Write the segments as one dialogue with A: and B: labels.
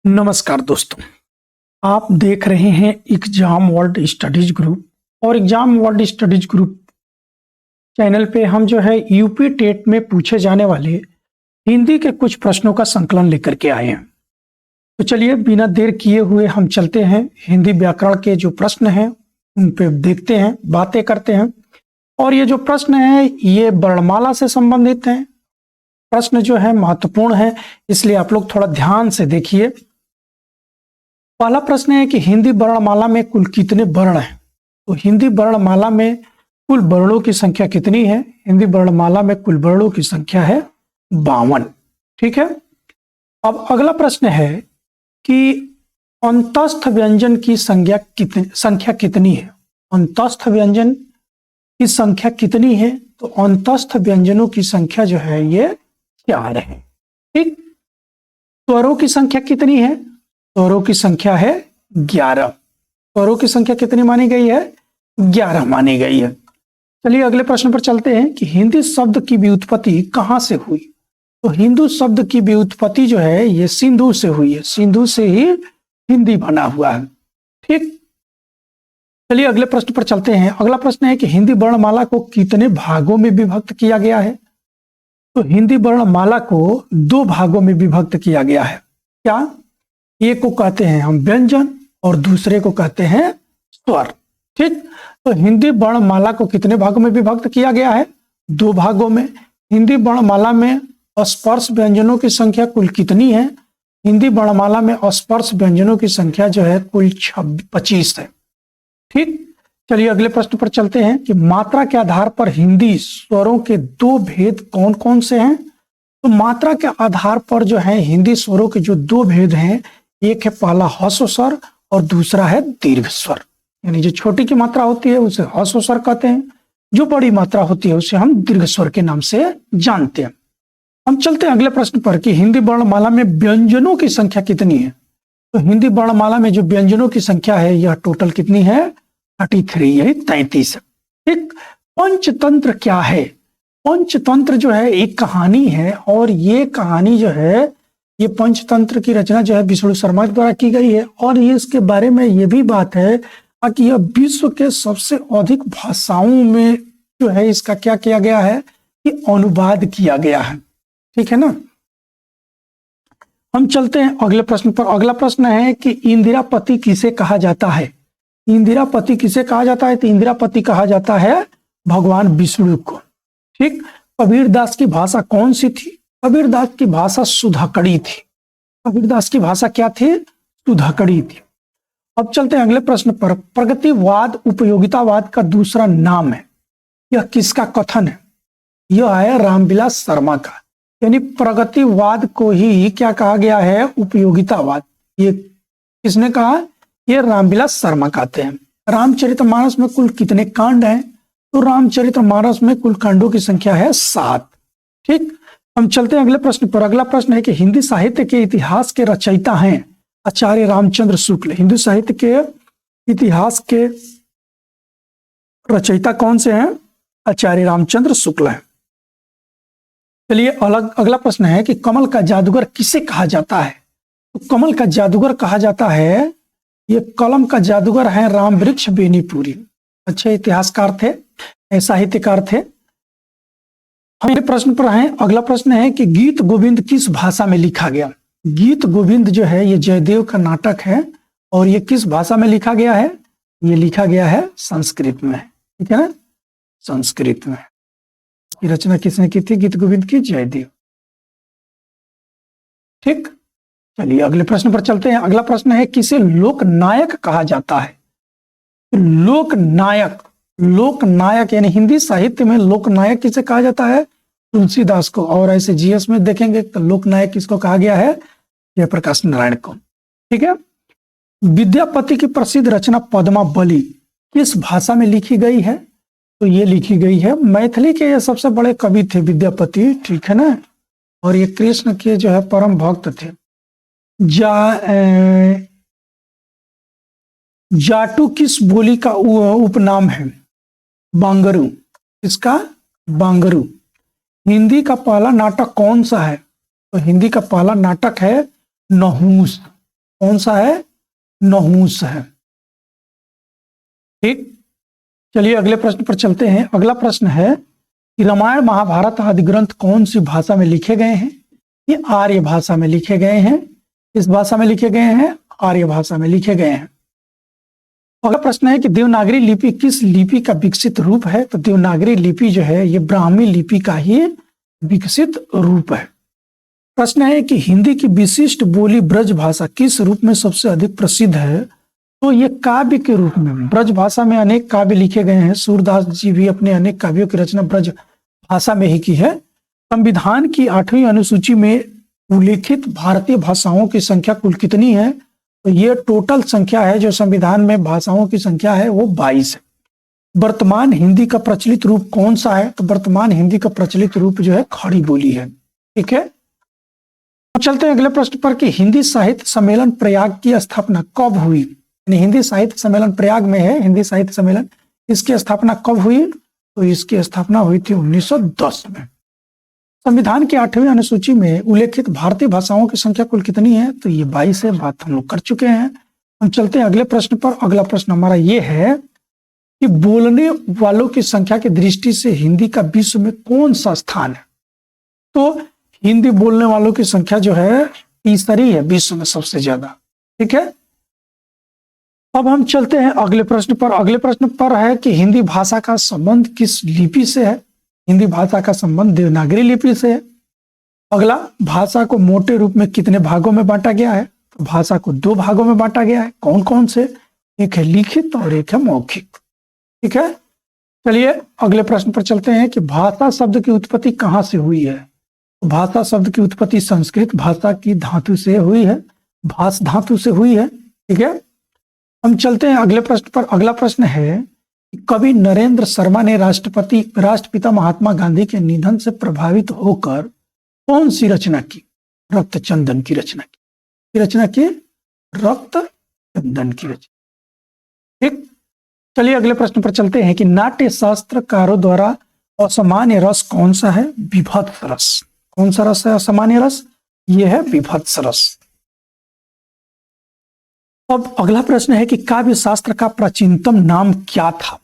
A: नमस्कार दोस्तों, आप देख रहे हैं एग्जाम वर्ल्ड स्टडीज ग्रुप और exam world studies group channel पे हम जो है यूपी टेट में पूछे जाने वाले हिंदी के कुछ प्रश्नों का संकलन लेकर के आए हैं। तो चलिए बिना देर किए हुए हम चलते हैं हिंदी व्याकरण के जो प्रश्न हैं उन पे देखते हैं, बातें करते हैं। और ये जो प्रश्न है ये वर्णमाला से संबंधित हैं। प्रश्न जो है महत्वपूर्ण है, इसलिए आप लोग थोड़ा ध्यान से देखिए। पहला प्रश्न है कि हिंदी वर्णमाला में कुल कितने वर्ण हैं। तो हिंदी वर्णमाला में कुल वर्णों की संख्या कितनी है? हिंदी वर्णमाला में कुल वर्णों की संख्या है 52। ठीक है। अब अगला प्रश्न है कि अंतस्थ व्यंजन की संख्या कितनी है? अंतस्थ व्यंजन की संख्या कितनी है? तो अंतस्थ व्यंजनों की संख्या जो है ये 4 है। ठीक। स्वरों की संख्या कितनी है? स्वरों की संख्या है 11। स्वरों की संख्या कितनी मानी गई है? 11 मानी गई है। चलिए अगले प्रश्न पर चलते हैं कि हिंदी शब्द की व्युत्पत्ति कहां से हुई। तो हिंदू शब्द की व्युत्पत्ति जो है ये सिंधु से हुई है। सिंधु से ही हिंदी बना हुआ है। ठीक। चलिए अगले प्रश्न पर चलते हैं। अगला प्रश्न है कि हिंदी वर्णमाला को कितने भागों में विभक्त किया गया है। तो हिंदी वर्णमाला को 2 भागों में विभक्त किया गया है। क्या? एक को कहते हैं हम व्यंजन और दूसरे को कहते हैं स्वर। ठीक। तो हिंदी वर्णमाला को कितने भागों में विभक्त किया गया है? 2 भागों में। हिंदी वर्णमाला में स्पर्श व्यंजनों की संख्या कुल कितनी है? हिंदी वर्णमाला में स्पर्श व्यंजनों की संख्या जो है कुल 25 है। ठीक। चलिए अगले प्रश्न पर चलते हैं कि मात्रा के आधार पर हिंदी स्वरों के 2 भेद कौन कौन से हैं। तो मात्रा के आधार पर जो है हिंदी स्वरों के जो 2 भेद हैं, एक है पहला ह्रस्व स्वर और दूसरा है दीर्घ स्वर। यानी जो छोटी की मात्रा होती है उसे ह्रस्व स्वर कहते हैं, जो बड़ी मात्रा होती है उसे हम दीर्घ स्वर के नाम से जानते हैं। हम चलते हैं अगले प्रश्न पर कि हिंदी वर्णमाला में व्यंजनों की संख्या कितनी है। तो हिंदी वर्णमाला में जो व्यंजनों की संख्या है यह टोटल कितनी है? 33, यानी 33। ठीक। पंचतंत्र क्या है? पंचतंत्र जो है एक कहानी है और ये कहानी जो है ये पंचतंत्र की रचना जो है विष्णु शर्मा द्वारा की गई है। और ये इसके बारे में ये भी बात है कि यह विश्व के सबसे अधिक भाषाओं में जो है इसका क्या किया गया है कि अनुवाद किया गया है। ठीक है ना। हम चलते हैं अगले प्रश्न पर। अगला प्रश्न है कि इंदिरापति किसे कहा जाता है। इंदिरापति किसे कहा जाता है? तो इंदिरापति कहा जाता है भगवान विष्णु को। ठीक। कबीरदास की भाषा कौन सी थी? कबीरदास की भाषा सुधाकड़ी थी। कबीरदास की भाषा क्या थी? सुधाकड़ी थी। अब चलते हैं अगले प्रश्न पर। प्रगतिवाद उपयोगितावाद का दूसरा नाम है। यह किसका कथन है? यह है रामविलास शर्मा का। यानी प्रगतिवाद को ही क्या कहा गया है? उपयोगितावाद। ये किसने कहा? ये रामविलास शर्मा कहते हैं। रामचरितमानस में कुल कितने कांड हैं? तो रामचरितमानस में कुल कांडों की संख्या है 7। ठीक। हम चलते हैं अगले प्रश्न पर। अगला प्रश्न है कि हिंदी साहित्य के इतिहास के रचयिता हैं आचार्य रामचंद्र शुक्ल। हिंदी साहित्य के इतिहास के रचयिता कौन से हैं? आचार्य रामचंद्र शुक्ल है। चलिए अगला प्रश्न है कि कमल का जादूगर किसे कहा जाता है। तो कमल का जादूगर कहा जाता है, ये कलम का जादूगर है रामवृक्ष बेनीपुरी। अच्छे इतिहासकार थे, साहित्यकार थे। हम प्रश्न पर हैं। अगला प्रश्न है कि गीत गोविंद किस भाषा में लिखा गया। गीत गोविंद जो है ये जयदेव का नाटक है और ये किस भाषा में लिखा गया है? ये लिखा गया है संस्कृत में। ठीक है ना, संस्कृत में। ये रचना किसने की थी? गीत गोविंद की जयदेव। ठीक। चलिए अगले प्रश्न पर चलते हैं। अगला प्रश्न है किसे लोकनायक कहा जाता है। लोकनायक, लोकनायक यानी हिंदी साहित्य में लोकनायक किसे कहा जाता है? तुलसीदास को। और ऐसे जीएस में देखेंगे तो लोकनायक किसको कहा गया है? जयप्रकाश नारायण को। ठीक है। विद्यापति की प्रसिद्ध रचना पद्मावली किस भाषा में लिखी गई है? तो ये लिखी गई है मैथिली के। ये सबसे बड़े कवि थे विद्यापति। ठीक है ना। और ये कृष्ण के जो है परम भक्त थे। जाटू किस बोली का उपनाम है? बांगरू। किसका? बांगरू। हिंदी का पहला नाटक कौन सा है? तो हिंदी का पहला नाटक है नहुस। कौन सा है? नहुस है। ठीक, चलिए अगले प्रश्न पर चलते हैं। अगला प्रश्न है कि रामायण महाभारत आदि ग्रंथ कौन सी भाषा में लिखे गए हैं? ये आर्य भाषा में लिखे गए हैं। इस भाषा में लिखे गए हैं, आर्य भाषा में लिखे गए हैं। अगला प्रश्न है कि देवनागरी लिपि किस लिपि का विकसित रूप है? तो देवनागरी लिपि जो है ये ब्राह्मी लिपि का ही विकसित रूप है। प्रश्न है कि हिंदी की विशिष्ट बोली ब्रज भाषा किस रूप में सबसे अधिक प्रसिद्ध है? तो ये काव्य के रूप में। ब्रज भाषा में अनेक काव्य लिखे गए हैं। सूरदास जी भी अपने अनेक काव्यों की रचना ब्रज भाषा में ही की है। संविधान की 8वीं अनुसूची में उल्लेखित भारतीय भाषाओं की संख्या कुल कितनी है? तो ये टोटल संख्या है जो संविधान में भाषाओं की संख्या है वो 22 है। वर्तमान हिंदी का प्रचलित रूप कौन सा है? तो वर्तमान हिंदी का प्रचलित रूप जो है खड़ी बोली है। ठीक है, अब चलते हैं अगले प्रश्न पर कि हिंदी साहित्य सम्मेलन प्रयाग की स्थापना कब हुई? यानी हिंदी साहित्य सम्मेलन प्रयाग में है, हिंदी साहित्य सम्मेलन, इसकी स्थापना कब हुई? तो इसकी स्थापना हुई थी 1910 में। संविधान की 8वीं अनुसूची में उल्लेखित भारतीय भाषाओं की संख्या कुल कितनी है? तो ये 22 है। बात हम लोग कर चुके हैं। हम चलते हैं अगले प्रश्न पर। अगला प्रश्न हमारा ये है कि बोलने वालों की संख्या की दृष्टि से हिंदी का विश्व में कौन सा स्थान है? तो हिंदी बोलने वालों की संख्या जो है तीसरी है विश्व में सबसे ज्यादा। ठीक है, अब हम चलते हैं अगले प्रश्न पर। अगले प्रश्न पर है कि हिंदी भाषा का संबंध किस लिपि से है? हिंदी भाषा का संबंध देवनागरी लिपि से है। अगला, भाषा को मोटे रूप में कितने भागों में बांटा गया है? तो भाषा को 2 भागों में बांटा गया है। कौन कौन से? एक है लिखित और एक है मौखिक। ठीक है, चलिए अगले प्रश्न पर चलते हैं कि भाषा शब्द की उत्पत्ति कहाँ से हुई है? तो भाषा शब्द की उत्पत्ति संस्कृत भाषा की धातु से हुई है, भाष धातु से हुई है। ठीक है, हम चलते हैं अगले प्रश्न पर। अगला प्रश्न है कि कवि नरेंद्र शर्मा ने राष्ट्रपिता महात्मा गांधी के निधन से प्रभावित होकर कौन सी रचना की? रक्त चंदन की रचना की। रचना की रक्त चंदन की रचना। ठीक, चलिए अगले प्रश्न पर चलते हैं कि नाट्य शास्त्रकारों द्वारा असामान्य रस कौन सा है? विभत्स रस। कौन सा रस है असामान्य रस? यह है विभत्स रस। अब अगला प्रश्न है कि काव्य शास्त्र का प्राचीनतम नाम क्या था?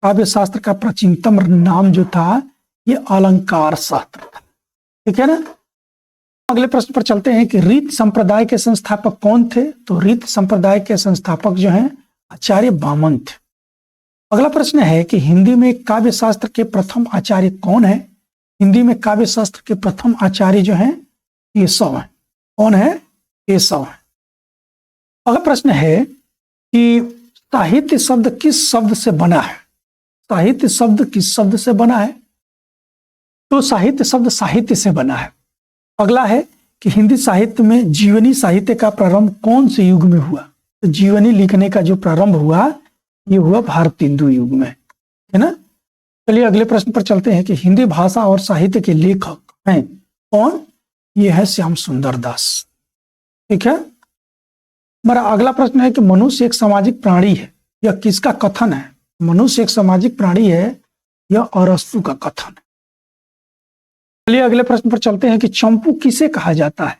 A: काव्य शास्त्र का प्राचीनतम नाम जो था ये अलंकार शास्त्र था। ठीक है ना। अगले प्रश्न पर चलते हैं कि रीत संप्रदाय के संस्थापक कौन थे? तो रीत संप्रदाय के संस्थापक जो हैं आचार्य वामन थे। अगला प्रश्न है कि हिंदी में काव्य शास्त्र के प्रथम आचार्य कौन है? हिंदी में काव्य शास्त्र के प्रथम आचार्य जो हैं केशव हैं। कौन है? केशव है। अगला प्रश्न है कि साहित्य शब्द किस शब्द से बना है? साहित्य शब्द किस शब्द से बना है? तो साहित्य शब्द साहित्य से बना है। अगला है कि हिंदी साहित्य में जीवनी साहित्य का प्रारंभ कौन से युग में हुआ? तो जीवनी लिखने का जो प्रारंभ हुआ ये हुआ भारतेंदु युग में, है ना। चलिए अगले प्रश्न पर चलते हैं कि हिंदी भाषा और साहित्य के लेखक हैं कौन? ये है श्याम सुंदर दास। ठीक है। हमारा अगला प्रश्न है कि मनुष्य एक सामाजिक प्राणी है, यह किसका कथन है? मनुष्य एक सामाजिक प्राणी है, यह अरस्तु का कथन है। चलिए अगले प्रश्न पर चलते हैं कि चंपू किसे कहा जाता है?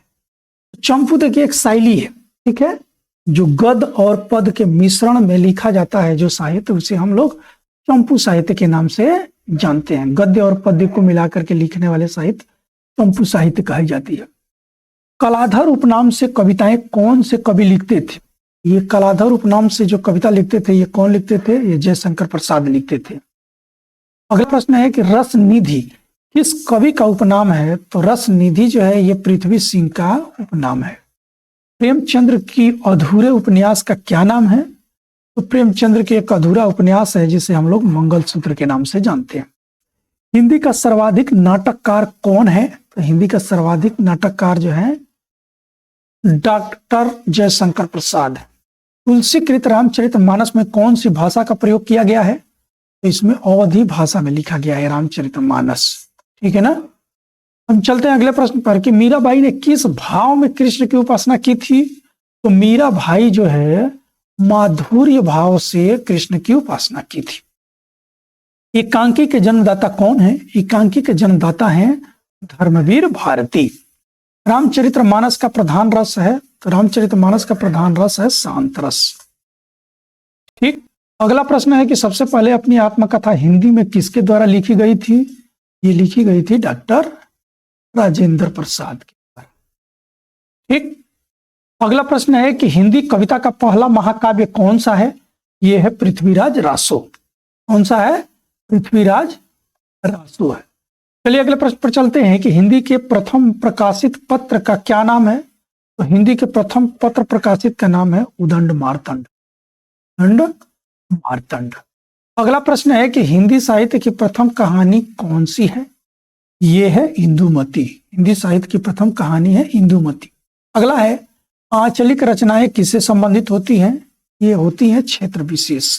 A: चंपू देखिए एक शैली है, ठीक है, जो गद और पद के मिश्रण में लिखा जाता है जो साहित्य, उसे हम लोग चंपू साहित्य के नाम से जानते हैं। गद्य और पद्य को मिलाकर के लिखने वाले साहित्य चंपू साहित्य कही जाती है। कलाधर उपनाम से कविताएं कौन से कवि लिखते थे? ये कलाधर उपनाम से जो कविता लिखते थे ये कौन लिखते थे? ये जयशंकर प्रसाद लिखते थे। अगला प्रश्न है कि रस निधि किस कवि का उपनाम है? तो रस निधि जो है ये पृथ्वी सिंह का उपनाम है। प्रेमचंद्र की अधूरे उपन्यास का क्या नाम है? तो प्रेमचंद्र के एक अधूरा उपन्यास है जिसे हम लोग मंगलसूत्र के नाम से जानते हैं। हिंदी का सर्वाधिक नाटककार कौन है? तो हिंदी का सर्वाधिक नाटककार जो है डॉक्टर जयशंकर प्रसाद है। तुलसीकृत रामचरितमानस में कौन सी भाषा का प्रयोग किया गया है? तो इसमें अवधी भाषा में लिखा गया है रामचरितमानस। ठीक है ना। हम चलते हैं अगले प्रश्न पर कि मीराबाई ने किस भाव में कृष्ण की उपासना की थी? तो मीरा भाई जो है माधुर्य भाव से कृष्ण की उपासना की थी। एकांकी के जन्मदाता कौन है? एकांकी के जन्मदाता हैं धर्मवीर भारती। रामचरितमानस का प्रधान रस है, तो तो रामचरितमानस का प्रधान रस है शांत रस। ठीक। अगला प्रश्न है कि सबसे पहले अपनी आत्मकथा हिंदी में किसके द्वारा लिखी गई थी? ये लिखी गई थी डॉक्टर राजेंद्र प्रसाद के द्वारा। ठीक। अगला प्रश्न है कि हिंदी कविता का पहला महाकाव्य कौन सा है? ये है पृथ्वीराज रासो। कौन सा है? पृथ्वीराज रासो है। चलिए अगले प्रश्न पर चलते हैं कि हिंदी के प्रथम प्रकाशित पत्र का क्या नाम है? तो हिंदी के प्रथम पत्र प्रकाशित का नाम है उदंड मार्तंड। उदंड मार्तंड। अगला प्रश्न है कि हिंदी साहित्य की प्रथम कहानी कौन सी है? ये है इंदुमती। हिंदी साहित्य की प्रथम कहानी है इंदुमती। अगला है आंचलिक रचनाएं किससे संबंधित होती हैं? ये होती हैं क्षेत्र विशेष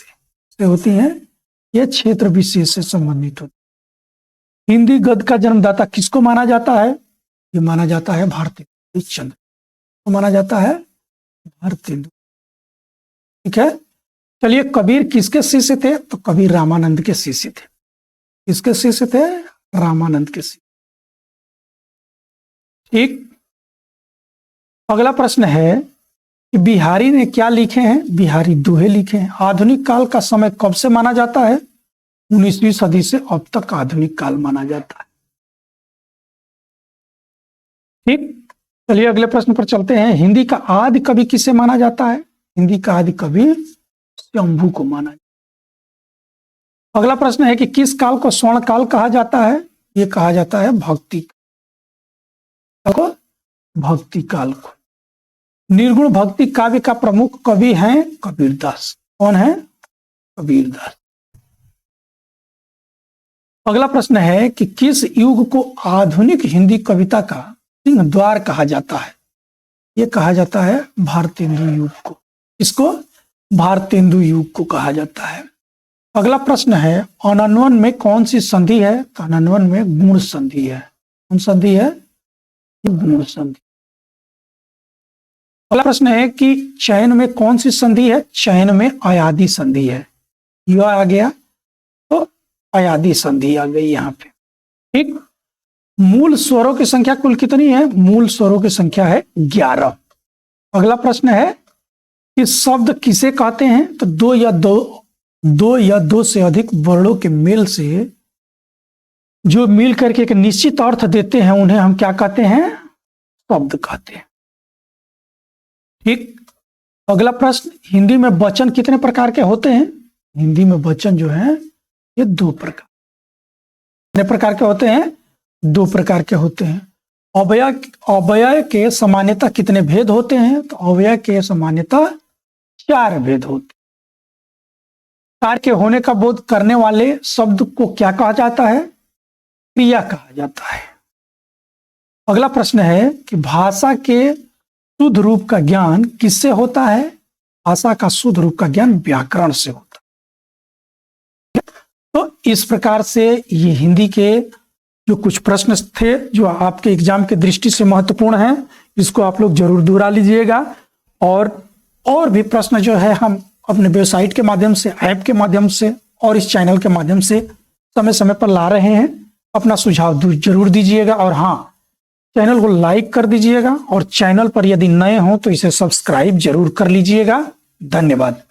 A: से होती हैं, ये क्षेत्र विशेष से संबंधित होती। हिंदी गद्य का जन्मदाता किसको माना जाता है? ये माना जाता है भारतेंदु चंद्र को माना जाता है भारतेंदु। ठीक है। चलिए कबीर किसके शिष्य थे? तो कबीर रामानंद के शिष्य थे। किसके शिष्य थे? रामानंद के शिष्य। ठीक। अगला प्रश्न है कि बिहारी ने क्या लिखे हैं? बिहारी दोहे लिखे हैं। आधुनिक काल का समय कब से माना जाता है? 19वीं सदी से अब तक आधुनिक काल माना जाता है। ठीक। चलिए अगले प्रश्न पर चलते हैं। हिंदी का आदि कवि किसे माना जाता है? हिंदी का आदि कवि शंभू को माना जाता है। अगला प्रश्न है कि किस काल को स्वर्ण काल कहा जाता है? ये कहा जाता है भक्ति को, भक्ति काल को। निर्गुण भक्ति काव्य का प्रमुख कवि हैं कबीरदास। कौन है? कबीरदास। अगला प्रश्न है कि किस युग को आधुनिक हिंदी कविता का सिंह द्वार कहा जाता है? ये कहा जाता है भारतेंदु युग को। इसको भारतेंदु युग को कहा जाता है। अगला प्रश्न है अनन्वन में कौन सी संधि है? तो अनन्वन में गुण संधि है। कौन संधि है? गुण संधि। अगला प्रश्न है कि चयन में कौन सी संधि है? चयन में अयादि संधि है। यह आ गया तो अयादि संधि आ गई यहाँ पे। ठीक। मूल स्वरों की संख्या कुल कितनी है? मूल स्वरों की संख्या है 11। अगला प्रश्न है कि शब्द किसे कहते हैं? तो दो या दो से अधिक वर्णों के मेल से जो मिल करके एक निश्चित अर्थ देते हैं उन्हें हम क्या कहते हैं? शब्द कहते हैं। ठीक। अगला प्रश्न, हिंदी में वचन कितने प्रकार के होते हैं? हिंदी में वचन जो है ये 2 प्रकार। कितने प्रकार के होते हैं? 2 प्रकार के होते हैं। अव्यय के सामान्यतः कितने भेद होते हैं? तो अव्यय के सामान्यतः 4 भेद होते हैं। कार्य के होने का बोध करने वाले शब्द को क्या कहा जाता है? क्रिया कहा जाता है। अगला प्रश्न है कि भाषा के शुद्ध रूप का ज्ञान किससे होता है? भाषा का शुद्ध रूप का ज्ञान व्याकरण से होता है। तो इस प्रकार से ये हिंदी के जो कुछ प्रश्न थे जो आपके एग्जाम के दृष्टि से महत्वपूर्ण हैं, इसको आप लोग जरूर दोहरा लीजिएगा। और भी प्रश्न जो है हम अपने वेबसाइट के माध्यम से, ऐप के माध्यम से और इस चैनल के माध्यम से समय समय पर ला रहे हैं। अपना सुझाव जरूर दीजिएगा और हाँ, चैनल को लाइक कर दीजिएगा और चैनल पर यदि नए हो तो इसे सब्सक्राइब जरूर कर लीजिएगा। धन्यवाद।